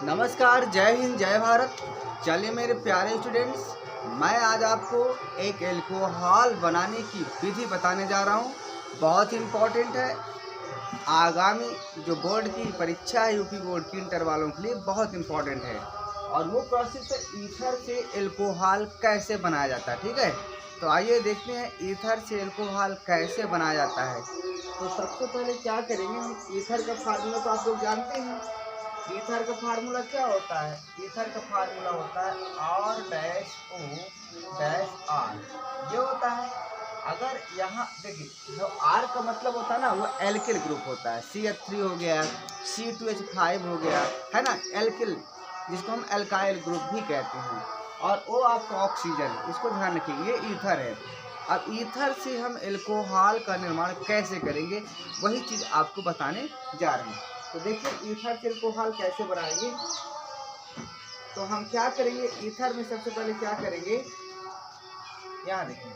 नमस्कार, जय हिंद, जय भारत। चलिए मेरे प्यारे स्टूडेंट्स, मैं आज आपको एक अल्कोहल बनाने की विधि बताने जा रहा हूँ। बहुत इम्पोर्टेंट है। आगामी जो बोर्ड की परीक्षा है, यूपी बोर्ड की इंटर वालों के लिए बहुत इम्पोर्टेंट है। और वो प्रोसेस है ईथर से अल्कोहल कैसे बनाया जाता है। ठीक है, तो आइए देखते हैं ईथर से अल्कोहल कैसे बनाया जाता है। तो सबसे पहले क्या करेंगे, हम ईथर का फार्मूला तो आप लोग जानते हैं। ईथर का फार्मूला क्या होता है? ईथर का फार्मूला होता है R-O-R। ये होता है, अगर यहाँ देखिए, जो R का मतलब होता है ना, वो एल्किल ग्रुप होता है। CH3 हो गया, C2H5 हो गया, है ना, एल्किल, जिसको हम एल्काइल ग्रुप भी कहते हैं। और O आपका ऑक्सीजन, इसको ध्यान रखिए, ये ईथर है। अब ईथर से हम अल्कोहल का निर्माण कैसे करेंगे, वही चीज़ आपको बताने जा रहे हैं। तो देखिए ईथर से अल्कोहल कैसे बनाएंगे। तो हम क्या करेंगे, ईथर में सबसे पहले क्या करेंगे, यहाँ देखिए,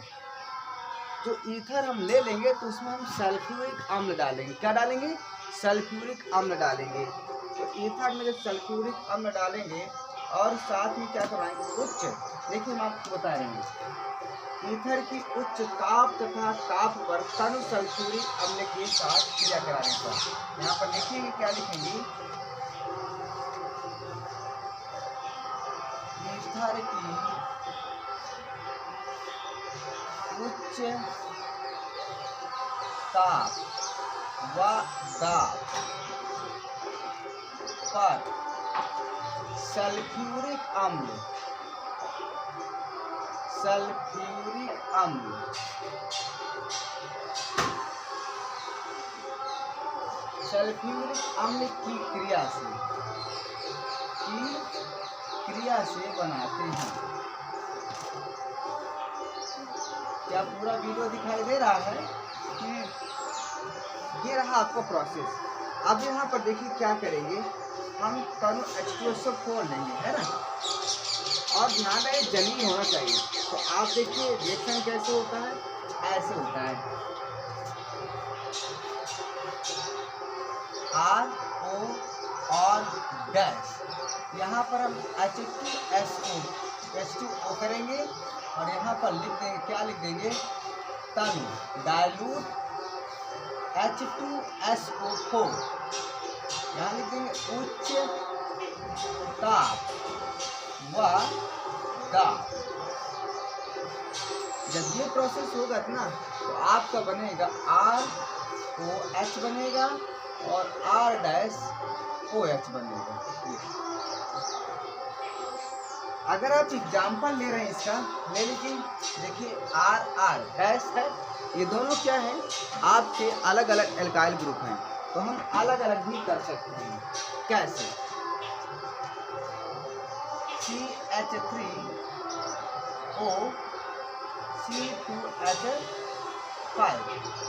जो ईथर हम ले लेंगे तो उसमें हम सल्फ्यूरिक अम्ल डालेंगे। क्या डालेंगे? सल्फ्यूरिक अम्ल डालेंगे। तो ईथर में जब सल्फ्यूरिक अम्ल डालेंगे और साथ में क्या कराएंगे, उच्च, देखिए हम आपको बता रहे हैं, ईथर की उच्च ताप तथा ताप वर्तन सल्फ्यूरिक अम्ल के साथ क्रिया कराने पर। यहाँ पर लिखेंगे, क्या लिखेंगे, ईथर की उच्च ताप व दाब पर सल्फ्यूरिक अम्ल की क्रिया से बनाते हैं। क्या पूरा वीडियो दिखाई दे रहा है? ये रहा आपका प्रोसेस। अब यहाँ पर देखिए क्या करेंगे, हम दोनों H2SO4 लेंगे, है ना, और ध्यान रहे जली होना चाहिए। तो आप देखिए रिएक्शन कैसे होता है, ऐसे होता है, RO और गैस, यहाँ पर हम H2O करेंगे और यहाँ पर लिख देंगे, क्या लिख देंगे, तनु डाइल्यूट H2SO4, यहाँ लिख देंगे उच्च ताप व दाब। जब ये प्रोसेस होगा ना, तो आपका बनेगा ROH बनेगा और R-OH बनेगा। अगर आप एग्जाम्पल ले रहे हैं इसका, ले लीजिए, देखिए R डैश है, ये दोनों क्या है, आपके अलग अलग एल्काइल ग्रुप हैं। तो हम अलग अलग भी कर सकते हैं। कैसे? CH3O C2H5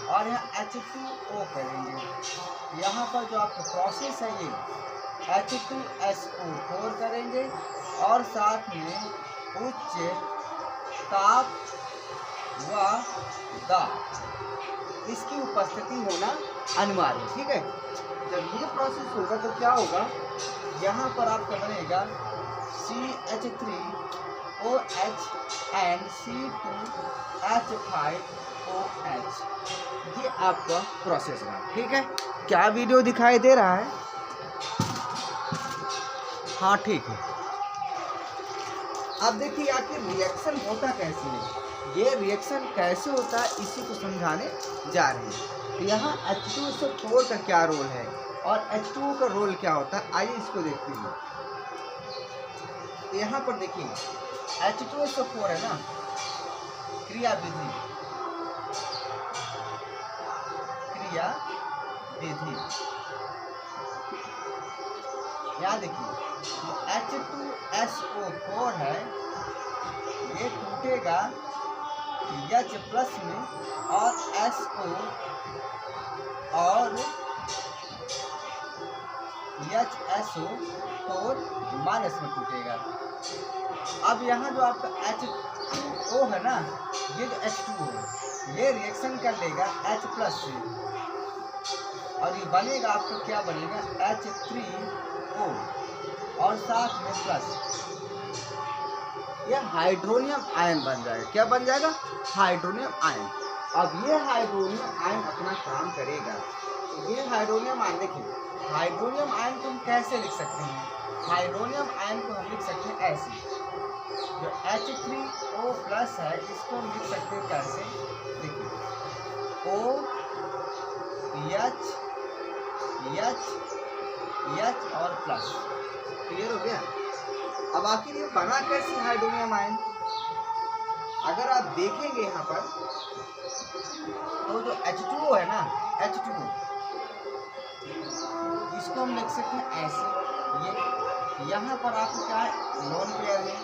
और यहाँ H2O करेंगे। यहाँ पर जो आपका प्रोसेस है, ये H2SO4 करेंगे और साथ में उच्च ताप व दाब, इसकी उपस्थिति होना अनिवार्य है। ठीक है, जब ये प्रोसेस होगा तो क्या होगा, यहाँ पर आपका बनेगा CH3OH एंड C2H5OH। ये आपका प्रोसेस है। ठीक है, क्या वीडियो दिखाई दे रहा है? हाँ ठीक है। अब देखिए आखिर रिएक्शन होता कैसे है, ये रिएक्शन कैसे होता है, इसी को समझाने जा रहे हैं। तो यहाँ H2SO4 का क्या रोल है और H2O का रोल क्या होता है, आइए इसको देखते हैं। तो यहाँ पर देखिए H2SO4 है ना, क्रिया विधि, यहाँ देखिए, H2SO4 है, ये टूटेगा H+ में और SO और HSO4- में टूटेगा। अब यहाँ जो आपका H2O है ना, ये जो H2O है, ये रिएक्शन कर लेगा H+ से और ये बनेगा आपको, क्या बनेगा, H3O। और साथ में प्लस, यह हाइड्रोनियम आयन बन जाएगा। क्या बन जाएगा? Hydronium ion. अब ये हाइड्रोनियम आयन अपना काम करेगा। तो ये हाइड्रोनियम आयन, देखिए हाइड्रोनियम आयन को हम कैसे लिख सकते हैं? हाइड्रोनियम आयन को हम लिख सकते हैं ऐसे, जो H3O प्लस है इसको हम लिख सकते हैं कैसे? देखिए OH और प्लस। क्लियर हो गया? अब आखिर ये बना कैसे हाइड्रोनियम आयन? अगर आप देखेंगे यहाँ पर तो जो H2O है ना, H2O, इसको हम लिख सकते हैं ऐसे। ये यहाँ पर आपको क्या है? लोन पेयर है।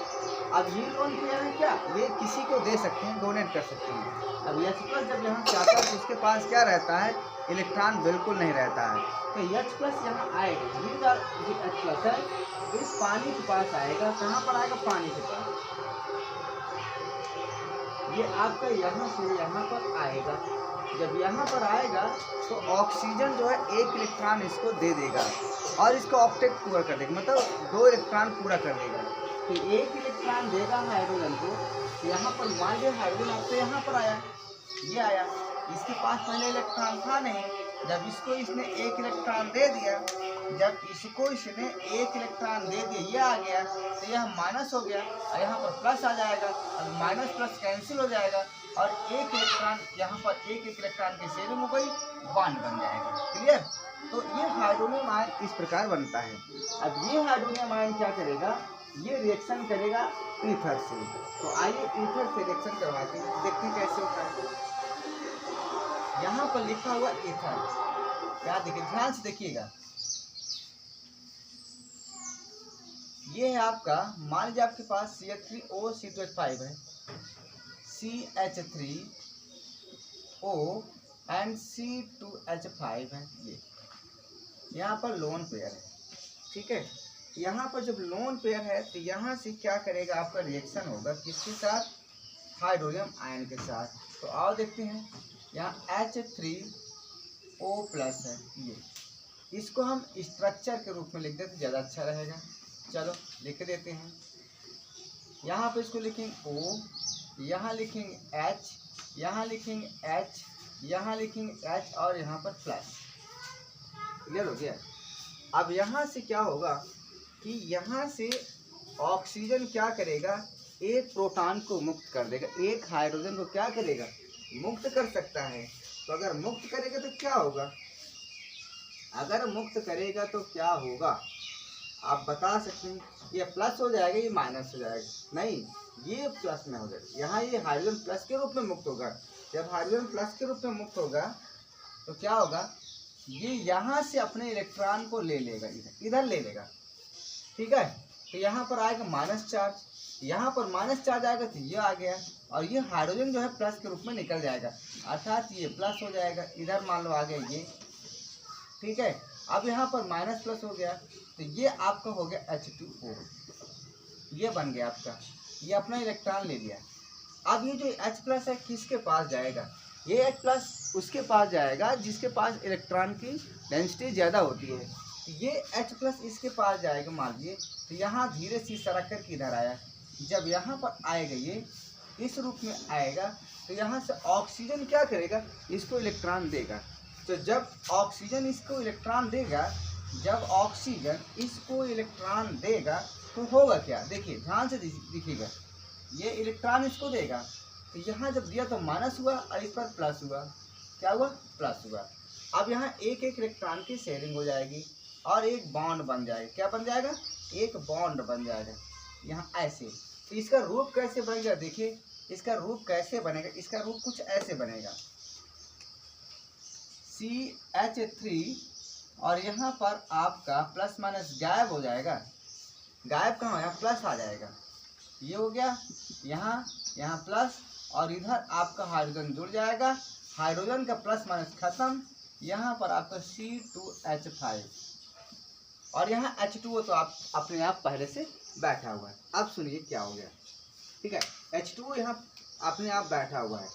अब ये लोन पेयर है क्या? ये किसी को दे सकते हैं, डोनेट कर सकते हैं। अब H प्लस जब यहाँ से आता है तो उसके पास क्या रहता है? इलेक्ट्रॉन बिल्कुल नहीं रहता है। तो H प्लस यहाँ आएगा, ये H प्लस है, इस पानी के पास आएगा। कहाँ पर आएगा? पानी के पास। ये आपका यहाँ से यहाँ पर आएगा। जब यहाँ पर आएगा तो ऑक्सीजन जो है एक इलेक्ट्रॉन इसको दे देगा और इसको ऑक्टेट पूरा कर देगा, मतलब 2 इलेक्ट्रॉन पूरा कर देगा। तो एक इलेक्ट्रॉन देगा हाइड्रोजन को। यहाँ पर मान लिया हाइड्रोजन आपसे यहाँ पर आया, ये आया, इसके पास पहले इलेक्ट्रॉन था नहीं। जब इसको इसने एक इलेक्ट्रॉन दे दिया, जब इसको इसने एक इलेक्ट्रॉन दे दिया, ये आ गया, तो यह माइनस हो गया और यहाँ पर प्लस आ जाएगा और माइनस प्लस कैंसिल हो जाएगा और एक इलेक्ट्रॉन यहाँ पर एक इलेक्ट्रॉन की शेयरिंग हो गई, बॉन्ड बन जाएगा। क्लियर? तो ये हाइड्रोनियम आयन इस प्रकार बनता है। अब ये हाइड्रोनियम आयन क्या करेगा? ये रिएक्शन करेगा ईथर से। तो आइए ईथर से रिएक्शन करवाते हैं, देखते हैं कैसे होता है। यहाँ पर लिखा हुआ ईथर, क्या देखिए, ध्यान से देखिएगा। ये है आपका, मान लीजिए आपके पास CH3O C2H5 है, CH3O एंड C2H5 है। ये यहाँ पर लोन पेयर है, ठीक है। यहाँ पर जब लोन पेयर है तो यहाँ से क्या करेगा? आपका रिएक्शन होगा किसके साथ? हाइड्रोनियम आयन के साथ। तो आओ देखते हैं। यहाँ H3O प्लस है, ये इसको हम स्ट्रक्चर के रूप में लिख देते, ज़्यादा अच्छा रहेगा। चलो लिख देते हैं। यहाँ पे इसको लिखेंगे O, यहाँ लिखेंगे H, यहाँ लिखेंगे H, यहाँ लिखेंगे H और यहाँ पर प्लस। क्लियर हो गया? अब यहाँ से क्या होगा कि यहाँ से ऑक्सीजन क्या करेगा? एक प्रोटॉन को मुक्त कर देगा, एक हाइड्रोजन को क्या करेगा? मुक्त कर सकता है। तो अगर मुक्त करेगा तो क्या होगा? अगर मुक्त करेगा तो क्या होगा? आप बता सकते हैं। ये प्लस हो जाएगा, ये माइनस हो जाएगा? नहीं, ये प्लस में हो जाएगा। यहाँ ये हाइड्रोजन प्लस के रूप में मुक्त होगा। जब हाइड्रोजन प्लस के रूप में मुक्त होगा तो क्या होगा? ये यहाँ से अपने इलेक्ट्रॉन को ले लेगा, इधर ले लेगा, ठीक है। तो यहाँ पर आएगा माइनस चार्ज, यहाँ पर माइनस चार्ज आएगा तो ये आ गया और ये हाइड्रोजन जो है प्लस के रूप में निकल जाएगा, अर्थात ये प्लस हो जाएगा। इधर मान लो आ गया ये, ठीक है। अब यहाँ पर माइनस प्लस हो गया तो ये आपका हो गया H2O, ये बन गया आपका, ये अपना इलेक्ट्रॉन ले लिया। अब ये जो H प्लस है किसके पास जाएगा? ये H प्लस उसके पास जाएगा जिसके पास इलेक्ट्रॉन की डेंसिटी ज़्यादा होती है। तो ये H प्लस इसके पास जाएगा मान लीजिए। तो यहाँ धीरे से सरक कर किधर आया, जब यहाँ पर आएगा ये इस रूप में आएगा तो यहाँ से ऑक्सीजन क्या करेगा? इसको इलेक्ट्रॉन देगा। तो जब ऑक्सीजन इसको इलेक्ट्रॉन देगा, जब ऑक्सीजन इसको इलेक्ट्रॉन देगा तो होगा क्या? देखिए ध्यान से देखिएगा, ये इलेक्ट्रॉन इसको देगा तो यहाँ जब दिया तो माइनस हुआ और इस पर प्लस हुआ। क्या हुआ? प्लस हुआ। अब यहाँ एक एक इलेक्ट्रॉन की शेयरिंग हो जाएगी और एक बॉन्ड बन जाएगा। क्या बन जाएगा? एक बॉन्ड बन जाएगा यहाँ ऐसे। तो इसका रूप कैसे बनेगा? देखिए इसका रूप कैसे बनेगा। इसका रूप कुछ ऐसे बनेगा, CH3 और यहाँ पर आपका प्लस माइनस गायब हो जाएगा। गायब कहाँ? यहाँ प्लस आ जाएगा। ये हो गया, यहाँ प्लस और इधर आपका हाइड्रोजन जुड़ जाएगा। हाइड्रोजन का प्लस माइनस खत्म। यहाँ पर आपका C2H5 और यहाँ H2O तो आप अपने आप पहले से बैठा हुआ है। अब सुनिए क्या हो गया, ठीक है। H2O यहाँ अपने आप बैठा हुआ है।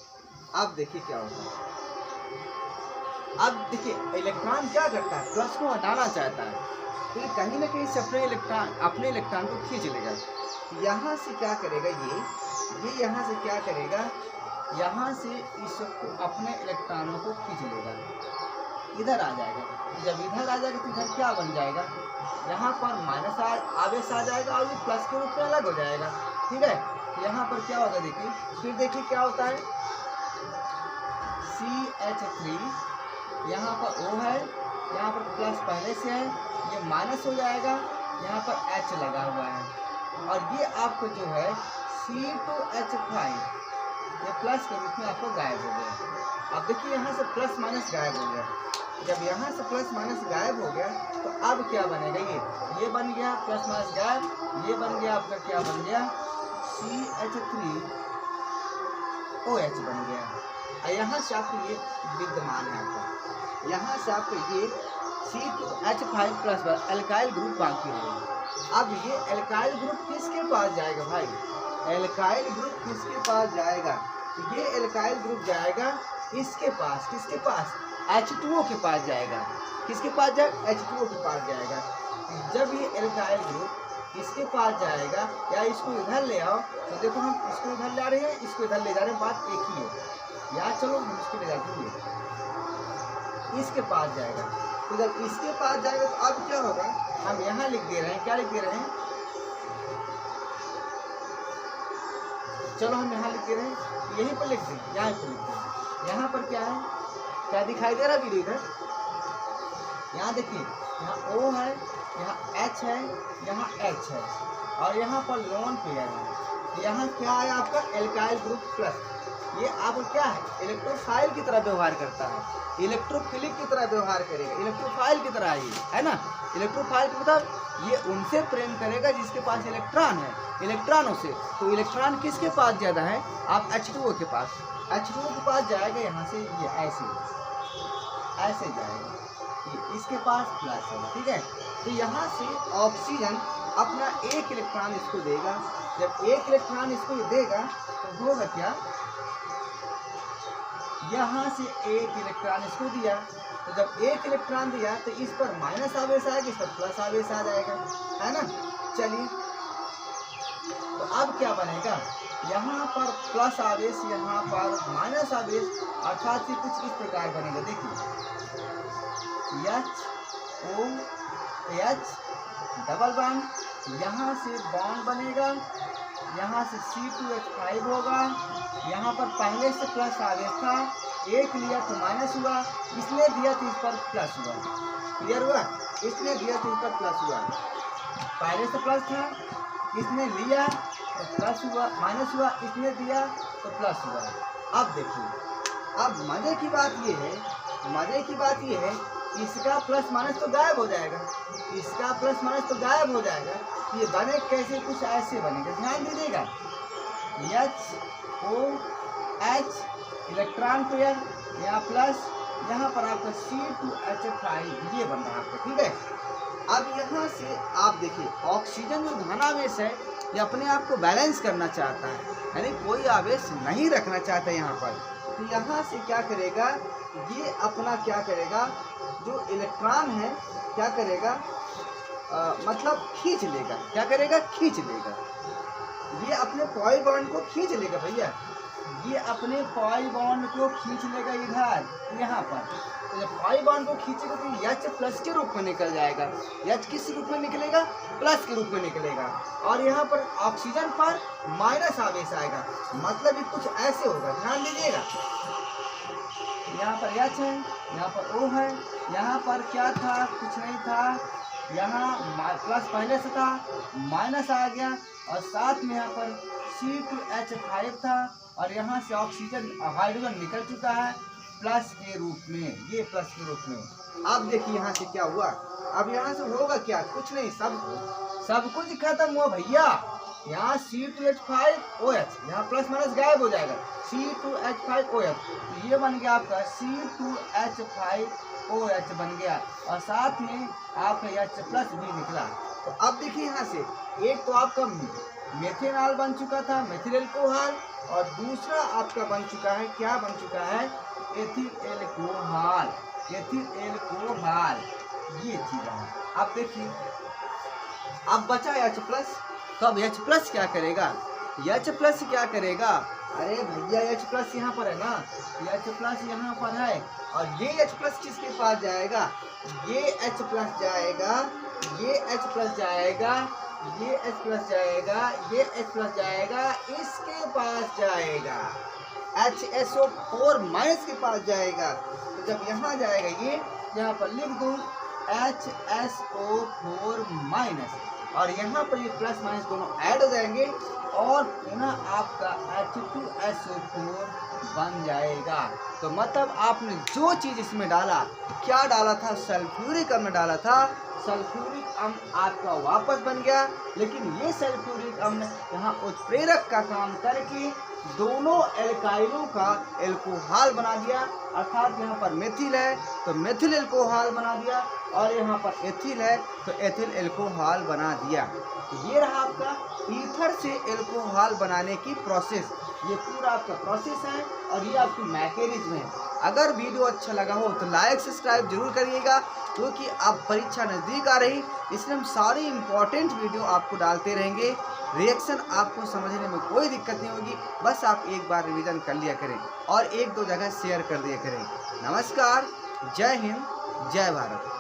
अब देखिए क्या होता है। अब देखिए इलेक्ट्रॉन क्या करता है? प्लस को हटाना चाहता है। तो ये कहीं ना कहीं से अपने इलेक्ट्रॉन को खींच लेगा। यहाँ से क्या करेगा ये यहाँ से क्या करेगा, यहाँ से इसको अपने इलेक्ट्रॉनों को खींच लेगा, इधर आ जाएगा। जब इधर आ जाएगा तो इधर क्या बन जाएगा, यहाँ पर माइनस आवेश आ जाएगा और ये प्लस के रूप में अलग हो जाएगा। ठीक है, यहाँ पर क्या होगा देखिए, फिर देखिए क्या होता है, CH3 यहाँ पर O है, यहाँ पर प्लस पहले से है, ये माइनस हो जाएगा, यहाँ पर H लगा हुआ है और ये आपको जो है C2H5 ये प्लस के रूप में आपको गायब हो गया। अब देखिए यहाँ से प्लस माइनस गायब हो गया। जब यहाँ से प्लस माइनस गायब हो गया तो अब क्या बनेगा, ये बन गया प्लस माइनस गायब, ये बन गया आपका क्या बन गया, CH3OH बन गया। और यहाँ से आपको ये विद्यमान है आपका, यहाँ से आपको ये C2H5 प्लस एल्काइल ग्रुप बाकी रहेगा। अब ये एल्काइल ग्रुप किसके पास जाएगा भाई, एल्काइल ग्रुप किसके पास जाएगा, ये एल्काइल ग्रुप जाएगा इसके पास, किसके पास, H2O के पास जाएगा। किसके पास जाएगा, H2O के पास जाएगा। जब ये एल्काइल ग्रुप इसके पास जाएगा, या इसको इधर ले आओ तो देखो हम इसको इधर ले आ रहे हैं, इसको इधर ले जा रहे हैं, बात एक ही है। या चलो हम इसको ले जाते हैं, इसके पास जाएगा। तो जब इसके पास जाएगा तो अब क्या होगा, हम यहाँ लिख दे रहे हैं, क्या लिख दे रहे हैं, चलो हम यहाँ लिख दे रहे हैं, यहीं पर लिख दें, यहाँ पर लिख दें। यहाँ पर क्या है, क्या दिखाई दे रहा है वीडियो इधर, यहाँ देखिए, यहाँ O है, यहाँ H है, यहाँ H है और यहाँ पर लोन पेयर है। यहाँ क्या है आपका एल्काइल ग्रुप प्लस, ये आपको क्या है, इलेक्ट्रोफाइल की तरह व्यवहार करता है, इलेक्ट्रोफिलिक की तरह व्यवहार करेगा, इलेक्ट्रोफाइल की तरह ये है ना। इलेक्ट्रोफाइल का मतलब ये उनसे प्रेम करेगा जिसके पास इलेक्ट्रॉन है, इलेक्ट्रॉनों से। तो इलेक्ट्रॉन किसके पास ज़्यादा है, आप H2O के पास, H2O के पास जाएगा, यहाँ से ये ऐसे जाएगा, ये इसके पास प्लस है। ठीक है, तो यहाँ से ऑक्सीजन अपना एक इलेक्ट्रॉन इसको देगा। जब एक इलेक्ट्रॉन इसको देगा तो होगा क्या, यहाँ से एक इलेक्ट्रॉन इसको दिया, तो जब एक इलेक्ट्रॉन दिया तो इस पर माइनस आवेश आएगा, इस पर प्लस आवेश आ जाएगा, है ना। चलिए, तो अब क्या बनेगा, यहाँ पर प्लस आवेश, यहाँ पर माइनस आवेश, अर्थात ये कुछ इस प्रकार बनेगा। देखिए HOH डबल बॉन्ड, यहाँ से बॉन्ड बनेगा, यहाँ से C2H5 होगा, यहाँ पर पहले से प्लस आवेश था, एक लिया तो माइनस हुआ, इसने दिया तो इस पर प्लस हुआ। क्लियर हुआ, इसने दिया तो इस पर प्लस हुआ, पहले से प्लस था, इसने लिया तो प्लस हुआ, माइनस हुआ, इसने दिया तो प्लस हुआ। अब देखिए, अब मजे की बात ये है, इसका प्लस माइनस तो गायब हो जाएगा, इसका प्लस माइनस तो गायब हो जाएगा। ये बने कैसे, कुछ ऐसे बनेगा, ध्यान दीजिएगा, HOH इलेक्ट्रॉन पेयर, यहाँ प्लस, यहाँ पर आपका C2H5 ये बन रहा है आपका। ठीक है, अब यहाँ से आप देखिए, ऑक्सीजन जो धनावेश है ये अपने आप को बैलेंस करना चाहता है, यानी कोई आवेश नहीं रखना चाहता यहाँ पर। तो यहाँ से क्या करेगा, ये अपना क्या करेगा, जो इलेक्ट्रॉन है क्या करेगा, मतलब खींच लेगा, क्या करेगा, खींच लेगा, ये अपने पॉई बॉन्ड को खींच लेगा भैया, ये अपने पॉई बॉन्ड को खींच लेगा इधर यहाँ पर। तो जब पॉई बॉन्ड को खींचेगा तो H प्लस के रूप में निकल जाएगा, H किस रूप में निकलेगा, प्लस के रूप में निकलेगा, और यहाँ पर ऑक्सीजन पर माइनस आवेश आएगा, मतलब ये कुछ ऐसे होगा, ध्यान दीजिएगा। यहाँ पर H है, यहाँ पर O है, यहाँ पर क्या था, कुछ नहीं था, यहाँ प्लस पहले से था, माइनस आ गया, और साथ में यहाँ पर C2H5 था, और यहाँ से ऑक्सीजन हाइड्रोजन निकल चुका है प्लस के रूप में, ये प्लस के रूप में। अब देखिए यहाँ से क्या हुआ, अब यहाँ से होगा क्या, कुछ नहीं, सब कुछ खत्म हुआ भैया। यहाँ C2H5OH, यहाँ प्लस माइनस गायब हो जाएगा, C2H5OH, तो ये बन गया आपका C2H5OH बन गया, और साथ में आपका H प्लस भी निकला। तो अब देखिए यहाँ से एक तो आपका मेथेनॉल बन चुका था, मेथिल एल्कोहल, और दूसरा आपका बन चुका है, क्या बन चुका है, एथिल एल्कोहल, एथिल एल्कोहल। ये चीज है। अब देखिए, अब बचा H प्लस, तो अब H प्लस क्या करेगा, H प्लस क्या करेगा, अरे भैया H प्लस यहाँ पर है ना, H प्लस यहाँ पर है, और ये H प्लस किसके पास जाएगा, ये H प्लस जाएगा, ये H प्लस जाएगा, ये H प्लस जाएगा, ये H प्लस जाएगा, इसके पास जाएगा, HSO4 माइनस के पास जाएगा। तो जब यहाँ जाएगा, ये यहाँ पर लिख दूँ HSO4 माइनस, और यहाँ पर ये प्लस माइनस दोनों ऐड हो जाएंगे और पुनः आपका H2SO4 बन जाएगा। तो मतलब आपने जो चीज़ इसमें डाला, क्या डाला था, सल्फ्यूरिक अम्ल डाला था, सल्फ्यूरिक अम्ल आपका वापस बन गया। लेकिन ये सल्फ्यूरिक अम्ल यहाँ उत्प्रेरक का काम करके दोनों एल्काइलों का एल्कोहल बना दिया, अर्थात यहाँ पर मेथिल है तो मेथिल एल्कोहल बना दिया, और यहाँ पर एथिल है तो एथिल एल्कोहल बना दिया। तो ये रहा आपका ईथर से एल्कोहल बनाने की प्रोसेस। ये पूरा आपका प्रोसेस है और ये आपकी मैकेनिज्म है। अगर वीडियो अच्छा लगा हो तो लाइक सब्सक्राइब जरूर करिएगा, क्योंकि अब परीक्षा नज़दीक आ रही, इसलिए हम सारी इम्पोर्टेंट वीडियो आपको डालते रहेंगे। रिएक्शन आपको समझने में कोई दिक्कत नहीं होगी, बस आप एक बार रिवीजन कर लिया करें और एक दो जगह शेयर कर दिया करें। नमस्कार, जय हिंद, जय भारत।